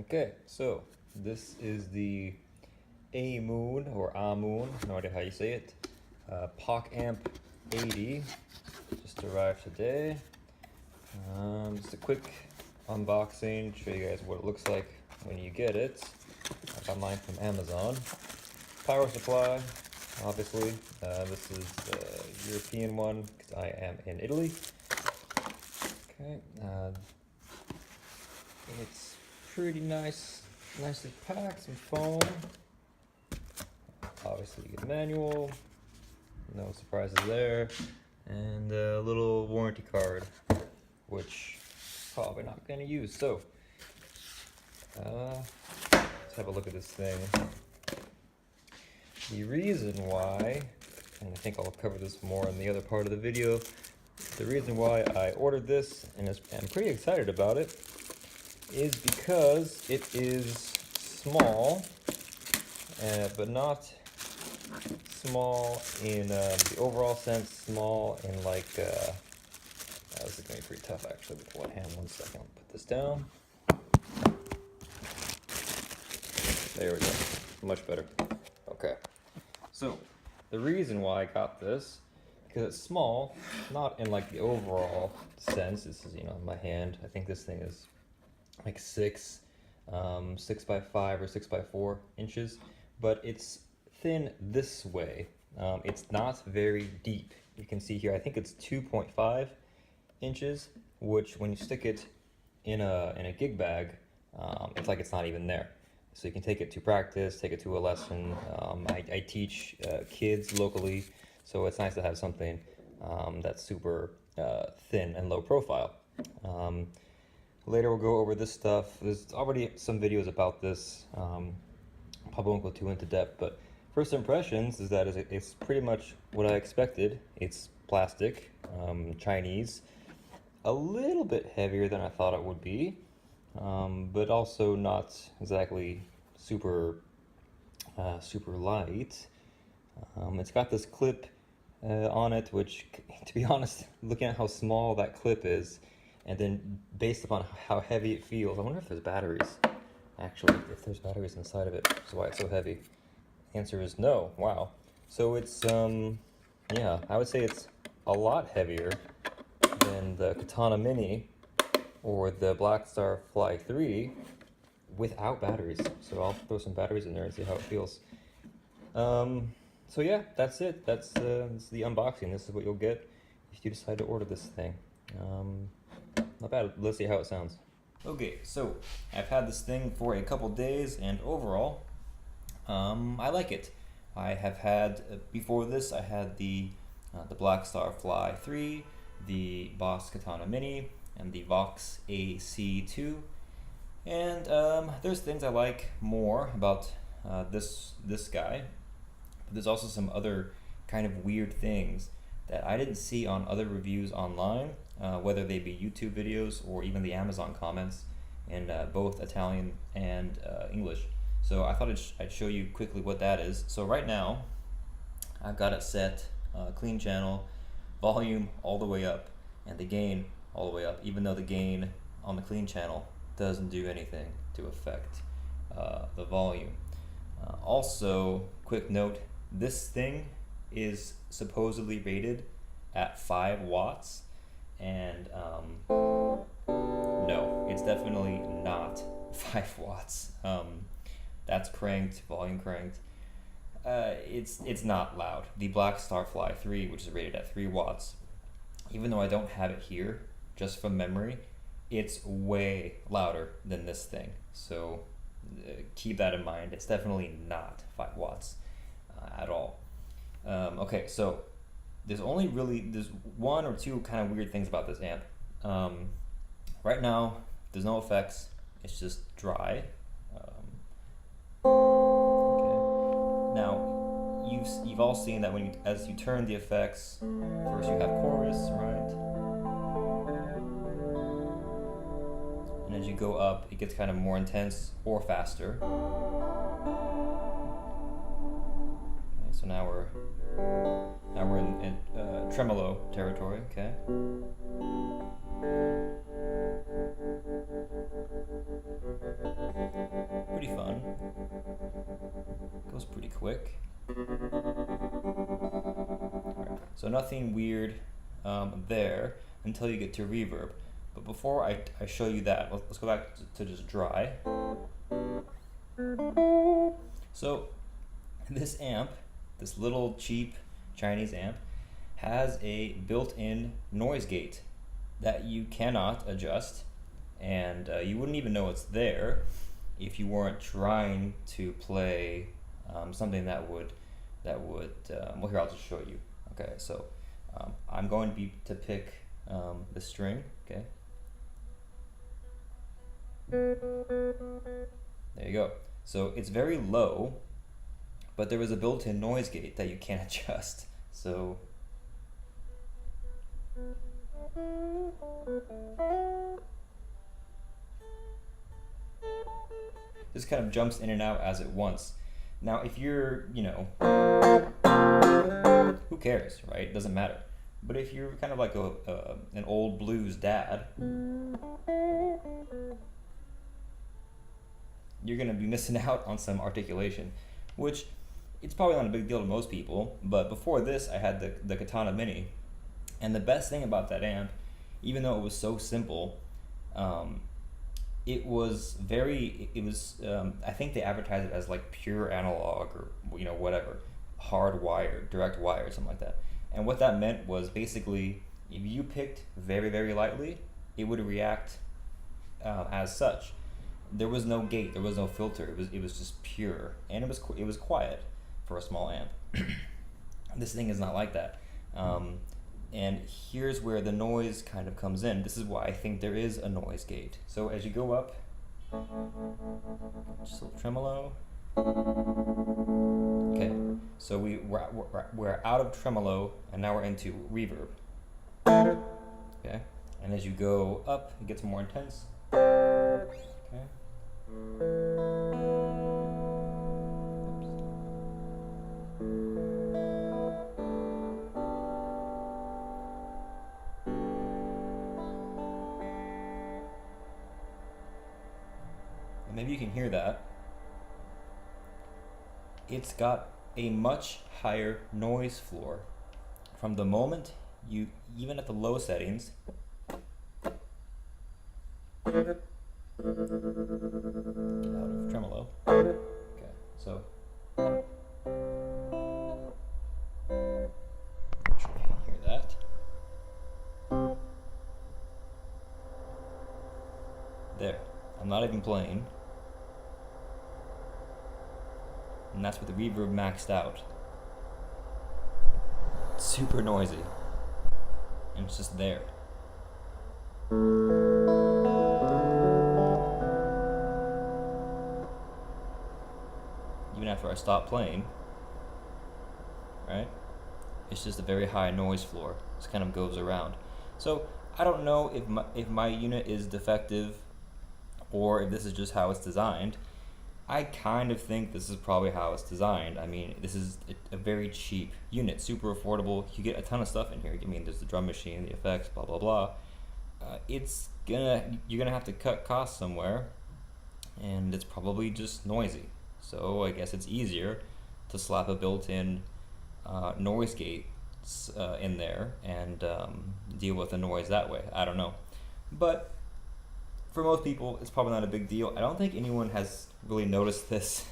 Okay, so this is the Ammoon or Ammoon, no idea how you say it, Pockamp 80, just arrived today. Just a quick unboxing, show you guys what it looks like when you get it. I got mine from Amazon. Power supply, obviously. This is the European one because I am in Italy. Okay, it's pretty nice, nicely packed, some foam. Obviously, you get a manual, no surprises there, and a little warranty card, which probably not going to use. So, let's have a look at this thing. The reason why, and I think I'll cover this more in the other part of the video, the reason why I ordered this, and I'm pretty excited about it, is because it is small, but not small in the overall sense, small in like, this is going to be pretty tough actually with one hand. 1 second, I'll put this down. There we go, much better. Okay, so the reason why I got this, because it's small, not in like the overall sense. This is, in my hand. I think this thing is like 6 by 5 or 6 by 4 inches, but it's thin this way. It's not very deep. You can see here, I think it's 2.5 inches, which when you stick it in a gig bag, it's like it's not even there. So you can take it to practice, take it to a lesson. I teach kids locally, so it's nice to have something that's super thin and low profile. Later we'll go over this stuff. There's already some videos about this. Probably won't go too into depth, but first impressions is that it's pretty much what I expected. It's plastic, Chinese, a little bit heavier than I thought it would be, but also not exactly super light. It's got this clip on it, which, to be honest, looking at how small that clip is, and then based upon how heavy it feels, I wonder if there's batteries. Actually, if there's batteries inside of it, so why it's so heavy. The answer is no. Wow. So it's yeah, I would say it's a lot heavier than the Katana Mini or the Blackstar Fly3 without batteries. So I'll throw some batteries in there and see how it feels. So yeah, that's it. That's the unboxing. This is what you'll get if you decide to order this thing. Not bad. Let's see how it sounds. Okay, so I've had this thing for a couple days, and overall, I like it. I have had, before this, I had the Blackstar Fly3, the Boss Katana Mini, and the Vox AC2. And there's things I like more about this guy. But there's also some other kind of weird things that I didn't see on other reviews online, whether they be YouTube videos or even the Amazon comments in both Italian and English. So I thought I'd show you quickly what that is. So right now, I've got it set, clean channel, volume all the way up, and the gain all the way up, even though the gain on the clean channel doesn't do anything to affect the volume. Also, quick note, this thing is supposedly rated at 5 watts, and no, it's definitely not 5 watts. That's cranked, volume cranked. It's not loud. The Blackstar Fly3, which is rated at 3 watts, even though I don't have it here, just from memory, it's way louder than this thing. So keep that in mind. It's definitely not 5 watts at all. Okay, so there's one or two kind of weird things about this amp. Right now, there's no effects. It's just dry. Okay. Now, you've all seen that as you turn the effects, first you have chorus, right? And as you go up, it gets kind of more intense or faster. Okay, so now we're in tremolo territory. Okay. quick. Right. So nothing weird there until you get to reverb. But before I show you that, let's go back to just dry. So this amp, this little cheap Chinese amp, has a built-in noise gate that you cannot adjust, and you wouldn't even know it's there if you weren't trying to play something that would well, here, I'll just show you. Okay, so I'm going to pick the string. Okay, there you go. So it's very low, but there is a built-in noise gate that you can't adjust. So this kind of jumps in and out as it wants. Now, if you're, you know, who cares, right? It doesn't matter. But if you're kind of like an old blues dad, you're going to be missing out on some articulation, which it's probably not a big deal to most people. But before this, I had the Katana Mini, and the best thing about that amp, even though it was so simple, it was I think they advertised it as like pure analog, or, you know, whatever, hard wire, direct wire, something like that. And what that meant was basically, if you picked very, very lightly, it would react as such. There was no gate, there was no filter. It was just pure, and it was quiet for a small amp. This thing is not like that. And here's where the noise kind of comes in. This is why I think there is a noise gate. So as you go up, just a little tremolo. Okay, so we're out of tremolo, and now we're into reverb. Okay, and as you go up, it gets more intense. Okay. Maybe you can hear that. It's got a much higher noise floor. From the moment you, even at the low settings, get out of tremolo. Okay, so make sure you can hear that. There, I'm not even playing. And that's with the reverb maxed out. It's super noisy. And it's just there. Even after I stop playing, right? It's just a very high noise floor. This kind of goes around. So I don't know if my unit is defective or if this is just how it's designed. I kind of think this is probably how it's designed. I mean, this is a very cheap unit, super affordable. You get a ton of stuff in here. I mean, there's the drum machine, the effects, blah, blah, blah. You're gonna have to cut costs somewhere, and it's probably just noisy. So I guess it's easier to slap a built-in noise gate in there and deal with the noise that way. I don't know. But for most people, it's probably not a big deal. I don't think anyone has really noticed this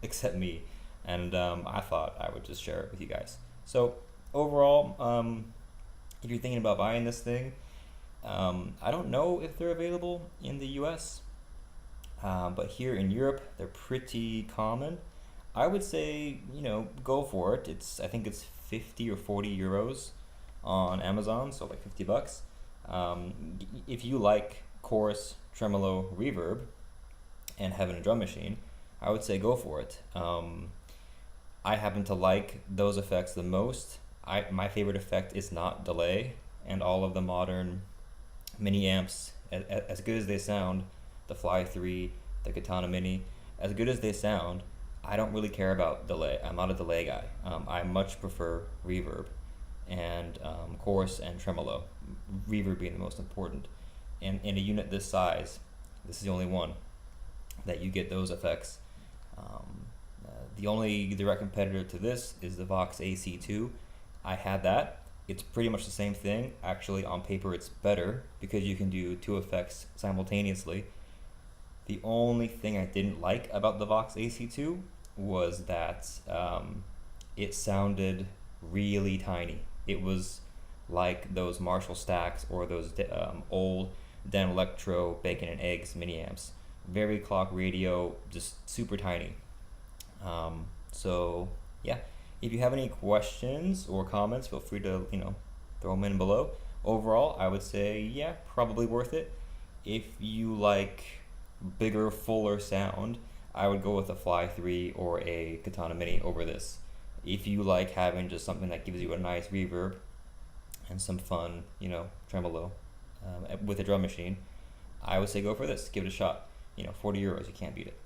except me, and I thought I would just share it with you guys. So overall, if you're thinking about buying this thing, I don't know if they're available in the US, but here in Europe, they're pretty common. I would say, you know, go for it. I think it's 50 or 40 euros on Amazon, so like 50 bucks. If you like chorus, tremolo, reverb, and having a drum machine, I would say go for it. I happen to like those effects the most. My favorite effect is not delay, and all of the modern mini amps, as good as they sound, the Fly3, the Katana Mini, as good as they sound, I don't really care about delay. I'm not a delay guy. I much prefer reverb and chorus and tremolo, reverb being the most important. And in a unit this size, this is the only one that you get those effects The only direct competitor to this is the Vox AC2. I had that. It's pretty much the same thing. Actually, on paper, it's better because you can do two effects simultaneously. The only thing I didn't like about the Vox AC2 was that it sounded really tiny. It was like those Marshall stacks or those old Dan Electro Bacon and Eggs mini amps. Very clock radio, just super tiny. So yeah, if you have any questions or comments, feel free to throw them in below. Overall, I would say yeah, probably worth it. If you like bigger, fuller sound, I would go with a Fly3 or a Katana Mini over this. If you like having just something that gives you a nice reverb and some fun, tremolo with a drum machine, I would say go for this. Give it a shot. 40 euros, you can't beat it.